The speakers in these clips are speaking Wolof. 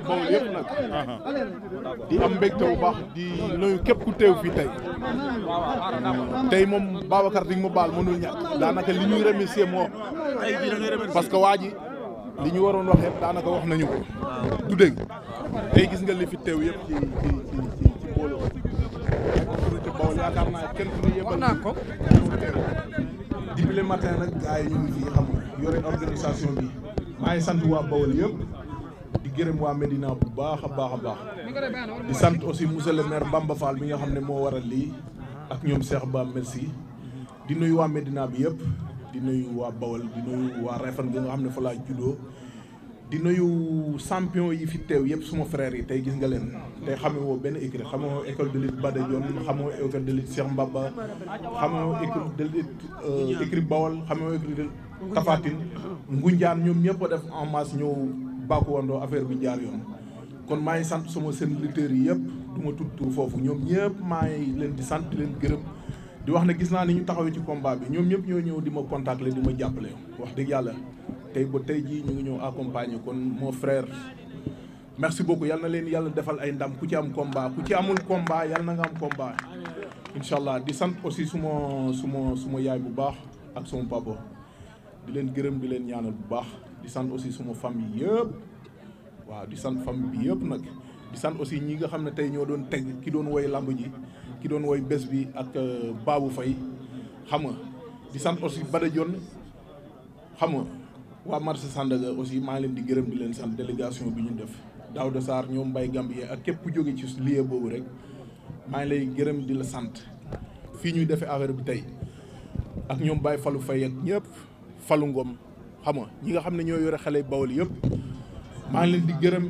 Bawol yëpp nag di am mbégte bu baax di nuyu képp ku teew fii tey moom Babacar di nga ma baal mënul ñàkk daanaka li ñuy remercier moo parce que waa ji li ñu waroon wax yëpp daanaka wax nañu ko du dégg tey gis nga li fi teew yëpp ci boolo autorité Bawol yaakaar naa kenn ku ne yëppal naa ko depuis le matin nag gars yi ñu ngi fii xam yore organisation bi maa ngi sant waa Bawol yëpp di gërëm waa Medina bu baax a baax di sant aussi monsieur le maire Bamba Fall bi nga xam ne moo waral lii ak ñoom Cheikh Ba merci di nuyu waa Medina bi yëpp di nuyu waa Bawol di nuyu waa Refane bi nga xam ne fa laa juddoo di nuyu champion yi fi teew yëpp suma frères yi tey gis nga leen tey xamee woo benn écurie xamoo école de lutte Bada Dione xamoo école de lutte Cheikh Mbaba xamoo école de lutte écurie Bawol xamoo écurie de Tapha Tine Ngunjaan ñoom ñëpp a def en masse ñëw bàkku wandoo affaire bi jaar yoon kon maa ngi sant sama seen lutteurs yi yëpp du ma tudd tur foofu ñoom ñëpp maa ngi leen di sant di leen gërëm di wax ne gis naa ni ñu taxawee ci combat bi ñoom ñëpp ñoo ñëw di ma contacter di ma jàppale wax dëgg yàlla tey ba tey jii ñu ngi ñëw accompagner kon mon frère merci beaucoup yal na leen yàlla defal ay ndam ku ci am combat ku ci amul combat yal na nga am combat incha allah di sant aussi suma yaay bu baax ak sama papa di leen gërëm di leen ñaanal bu baax di sant aussi suma famille yëpp waaw di sant famille bi yëpp nag di sant aussi ñi nga xam ne tey ñoo doon teg ki doon woy lamb ji ki doon woy bés bi ak Babou Faye xam nga di sant aussi Bada Dione xam nga waa marché Sandaga aussi maa ngi leen di gërëm di leen sant délégation bi ñu def Daouda Sarr ñoom Mbaye Gambie ak képp ku jóge ci lieu boobu rek maa ngi lay gërëm di la sant fii ñuy defee affaire bi tey ak ñoom Baye Fallou Faye ak ñëpp Fallou Ngom xam nga ñi nga xam ne ñoo yore xale Bawol yëpp maa ngi leen di gërëm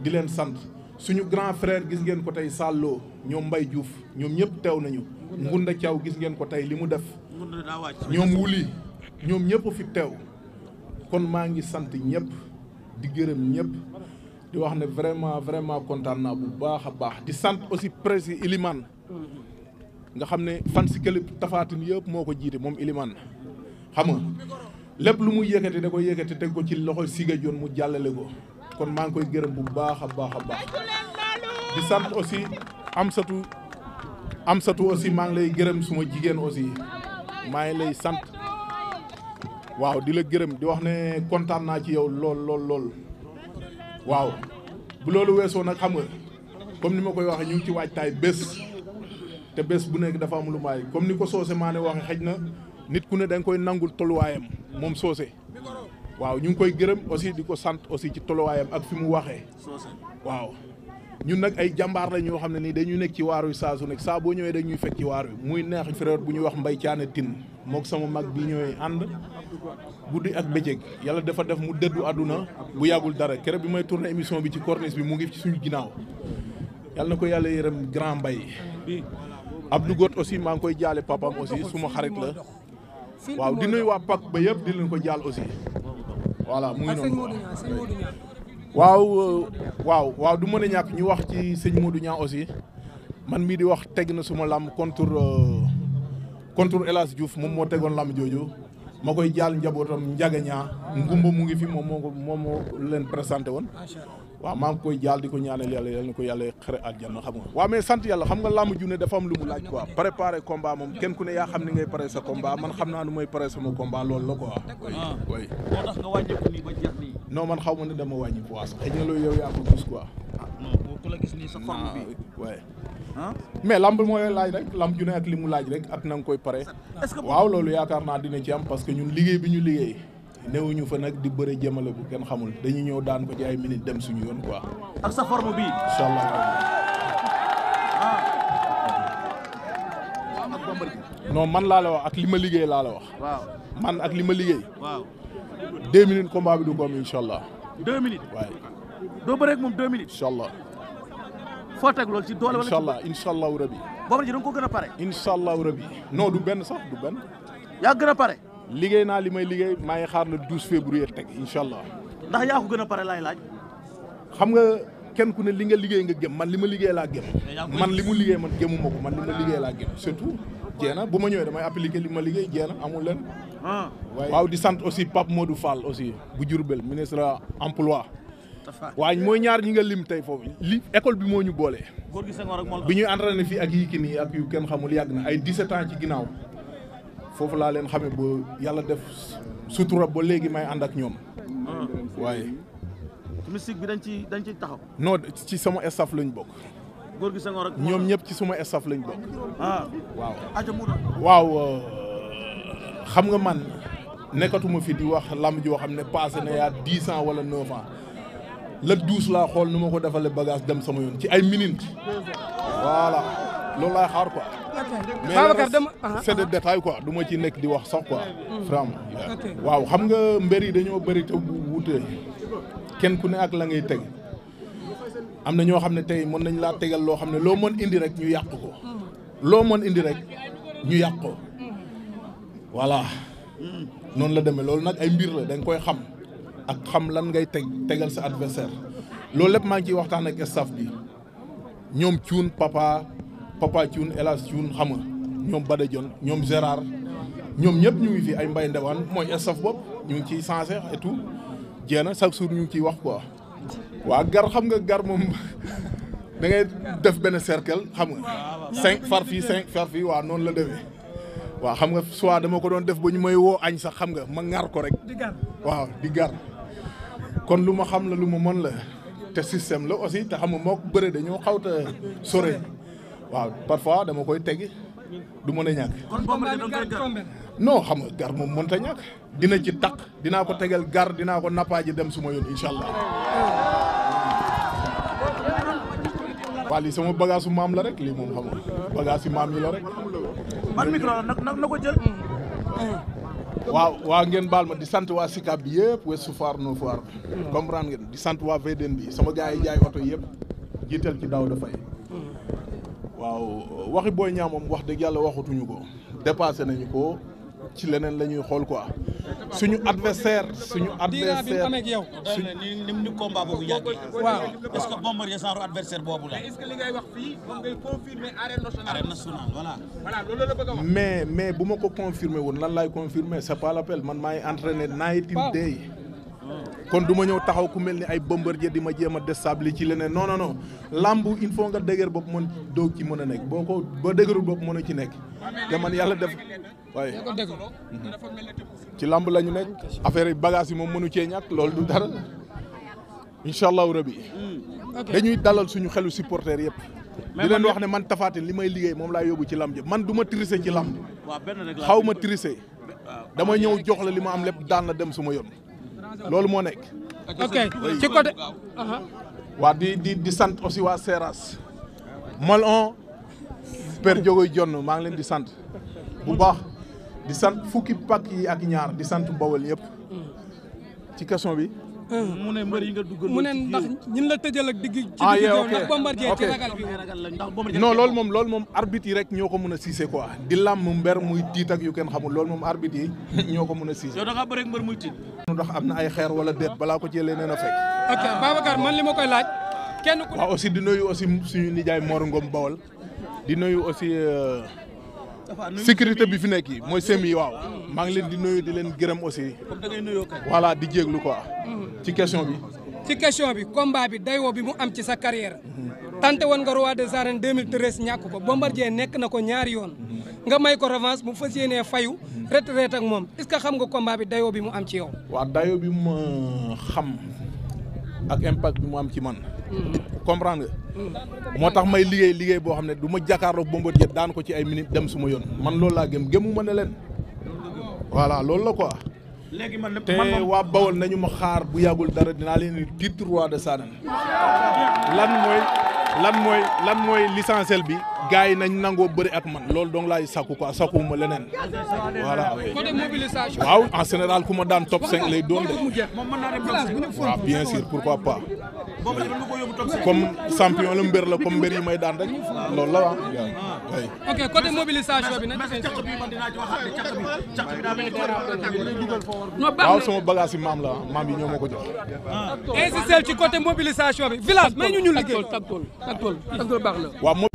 di leen sant suñu grand frère gis ngeen ko tey Sallo ñoom Mbaye Diouf ñoom ñëpp teew nañu Ngunda Thiaw gis ngeen ko tey li mu def ñoom wuli ñoom ñëpp fi teew kon maa ngi sant ñëpp di gërëm ñëpp di wax ne vraiment kontaan naa bu baax a baax di sant aussi président Ilimane nga xam ne fan si club Tapha Tine yëpp moo ko jiite moom Ilimane xam nga lépp lu muy yëkkati da ko yëkkati teg ko ci loxo Siga Dione mu jàllale ko kon maa ngi koy gërëm bu baax a baax di sant aussi Amsatou aussi maa ngi lay gërëm suma jigéen aussi maa ngi lay sant waaw di la gërëm di wax ne kontaan naa ci yow lool waaw bu loolu weesoo nag xam nga comme ni ma koy waxee ñu ngi ci waajtaay bés te bés bu nekk dafa am lu maay comme ni ko Socé Mané waxee xëj na nit ku ne da nga koy nangul tolluwaayam moom Socé waaw ñu ngi koy gërëm aussi di ko sant aussi ci tolluwaayam ak fi mu waxee waaw ñun nag ay jàmbaar la ñoo xam ne nii dañu nekk ci waaru saa su nekk saa boo ñëwee dañuy fekk ci waar wi muy neex frère bu ñuy wax Mbaye Thiané Tine mook sama mag bi ñooy ànd guddi ak bëccëg yàlla dafa def mu dëddu àdduna bu yàggul dara keroog bi may tourné émission bi ci corniche bi mu ngi ci suñu ginnaaw yàlla na ko yàlla yërëm grand Mbaye Abdou Got aussi maa ngi koy jaale papam aussi suma xarit la waaw di nuyu waa Pak ba yëpp di leen ko jaal aussi voilà mu ngi noonu waaw du mën a ñàkk ñu wax ci sëñ Modou Niang aussi man mii di wax teg na suma làmb contre El Hadj Diouf moom moo tegoon làmb jooju ma koy jaal njabootam Ndiaga Niang ngumba mu ngi fi moom moo leen présenté woon waaw maa ngi koy jaal di ko ñaanal yàlla na ko yàlla xare àjjana xam nga waaw mais sant yàlla xam nga làmb ju ne dafa am lu mu laaj quoi préparer combat moom kenn ku ne yaa xam ni ngay pare sa combat man xam naa nu may pare sama combat loolu la quoi oui moo tax nga wàññeeku nii ba jeex nii non man xaw ma ne dama wàññi poids sax xëy na loolu yow yaa ko gis quoi non ku la gis nii sa forme bi ouais mais lamb mooy laaj rek lamb ju ne ak li mu laaj rek ak na nga koy pare waaw loolu yaakaar naa dina ci am parce que ñun liggéey bi ñu liggéey newuñu fa nag di bëre jëmale bu kenn xamul dañu ñëw daan ko ci ay minutes dem suñu yoon quoi. ak sa forme bi incha allah. non man laa la wax ak li ma liggéey laa la wax. waaw man ak li ma liggéey. waaw. 2 minutes combat bi du ko am incha allah. 2 minutes. waaye. doo bëre ak moom 2 minutes. incha allah. foo teg loolu ci doole wala. incha allah incha allahu rabi. boobu ji da nga ko gën a pare. incha allahu rabi non du benn sax du benn. yaa gën a pare. liggéey naa li may liggéey maa ngi xaar le 12 février teg incha allah. ndax yaa ko gën a pare laay laaj. xam nga kenn ku ne li nga liggéey nga gëm man li ma liggéey laa gëm. man li mu liggéey man gëmuma ko man li ma liggéey laa gëm surtout. jeena bu ma ñëwee damay appliquer li ma liggéey jeena amul leen. waaw di sant aussi Pape Modou Fall aussi bu Diourbel ministre emploi waaye mooy ñaar ñi nga lim tey foofu li école bi moo ñu boole. bi ñuy entraîné fii ak Yékini ak yu kenn xamul yàgg na ay 17 ans ci ginnaaw foofu laa leen xamee ba yàlla def sutura ba léegi may ànd ak ñoom. waaye. mystique bi dañ ci taxaw. non ci sama staff lañ bokk. góor gi Senghor ak ñoom ñëpp ci sama staff lañ bokk. waaw. waaw xam nga man nekkatuma fi di wax lamb joo xam ne passé na yaa 10 ans wala 9 ans la 12 laa xool nu ma ko defalee bagage dem sama yoon ci ay minutes. voilà loolu laay xaar quoi. mais Babacar dama c'est des détails quoi du ma ci nekk di wax sax quoi. vraiment waaw xam nga mbër yi dañoo bëri te wuute kenn ku ne ak la ngay teg am na ñoo xam ne tey mën nañ laa tegal loo xam ne loo mën indi rek ñu yàq ko loo mën indi rek ñu yàq ko voilà noonu la demee loolu nag ay mbir la da nga koy xam ak xam lan ngay tegal sa adversaire loolu lépp maa ngi ciy waxtaan ak staff bi ñoom Thioune papa Thioune El Hadj Thioune xam nga ñoom Bada Dione ñoom Gérard ñoom ñëpp ñu ngi fi ay Mbaye Ndewaan mooy staff bopp ñu ngi ciy sensé et tout jéena chaque jour ñu ngi ciy wax quoi. waa gar xam nga gar moom da ngay def benn cercle xam nga 5 far fii 5 far fii waaw noonu la demee waaw xam nga soit dama ko doon def ba ñu may woo añ sax xam nga ma ŋar ko rek waaw di gar kon lu ma xam la lu ma mën la te système la aussi te xam nga moo ko bëre dañoo xawta sore waaw parfois dama koy teggi du mën a ñàkk non xam nga gar moom mënta ñàkk dina ci taq dinaa ko tegal gar dinaa ko nappaaji dem suma yoon incha allah waaw lii sama bagage su maam la rek lii moom xam nga bagage yi maam yi la rek man micro la na ko jël waaw ngeen baal ma di sant waa Sicap bi yëpp Ouest Foire Nord Foire comprendre ngeen di sant waa VDN bi sama gars yi jaay oto yëpp jiital ci daaw dafay waaw waxi Boy Niang moom wax dëgg yàlla waxatuñu ko dépassé nañu ko ci leneen la ñuy xool quoi suñu adversaire suñu ni combat boobu yàggee. waaw est-ce que Bombardier genre adversaire boobu la. est-ce que li ngay wax fii moom ngay confirmer arène nationale. voilà loolu la bëgg a wax. mais bu ma ko confirmer woon lan laay confirmer c'est pas l'appel man maay entraîner night and day kon du ma ñëw taxaw ku mel ni ay Bombardier di ma jéem a déstabiliser ci leneen non lamb il faut nga dëgër bopp mën doog ci mën a nekk boo dëgërul bopp mën a ci nekk te man yàlla def waaye ci lamb la ñu nekk affaire yi bagage yi moom mënu cee ñàkk loolu du dara incha allahu rabi dañuy dalal suñu xelu supporters yëpp di leen wax ne man Tapha Tine li may liggéey moom laa yóbbu ci lamb ji man du ma tricher ci lamb xaw ma tricher dama ñëw jox la li ma am lépp daan la dem suma yoon loolu moo nekk. ok ci côté. waa di sant aussi waa Seras. Malon Père Diogoy Jonn maa ngi leen di sant bu baax di sant fukki pakk yi ak ñaar di sant Bawol yëpp ci question bi. mu ne mbër yi nga duggal mu ne ndax ñin la tëjal ak digg ci digg yow ndax Bombardier ci ragal bi non loolu moom arbitre yi rek ñoo ko mën a siise quoi di làmm mber muy tiit ak yu kenn xamul loolu moom arbitre yi ñoo ko mën a siise. yow da ngaa bëri ak mbër muy tiit. ndax am na ay xeer wala déet balaa ko jëlee nee na fekk. ok Babacar man li ma koy laaj kenn ku. waaw aussi di nuyu aussi suñu nijaay Mor Ngom Bawol di nuyu aussi sécurité bi fi nekk yi mooy semi waaw maa ngi leen di nuyu di leen gërëm aussi. comme da ngay nuyoo kay. voilà di jéglu quoi. ci question bi. ci question bi combat bi dayoo bi mu am ci sa carrière. tante woon nga roi des arènes 2013 ñàkk ko Bombardier nekk na ko ñaari yoon. nga may ko revanche mu fas yéenee fayu retraite ak moom est-ce que xam nga combat bi dayoo bi mu am ci yow. waaw dayoo bi ma xam ak impact bi mu am ci man. comprendre nga. moo tax may liggéey boo xam ne du ma jàkkaarloog Bombardier daan ko ci ay minutes dem suma yoon man loolu laa gëmu ma ne leen. voilà loolu la quoi. léegi man te waa Bawol nañu ma xaar bu yàggul dara dinaa leen di titre roi de Sadan. lan mooy l'essentiel bi. gars yi nañ nangoo bëri ak man loolu donc laay sakku quoi sakku ma leneen. voilà. côté mobilisation. waaw en général ku ma daan top 5 lay doon de. moom mën naa dem top 5. waaw bien sûr pourquoi pas. boobu la ko yóbbu top 5. comme champion la mbër la comme mbër yi may daan rek loolu la waaw. ok côté mobilisation bi nañ ci caq bi man dinaa ci waxaat ne caq bi daa mel ni waaw sama bagage yi maam la maam yi ñoo ma ko jox. insistel ci côté mobilisation bi village may ñu liggéey. tagtool baax na. waaw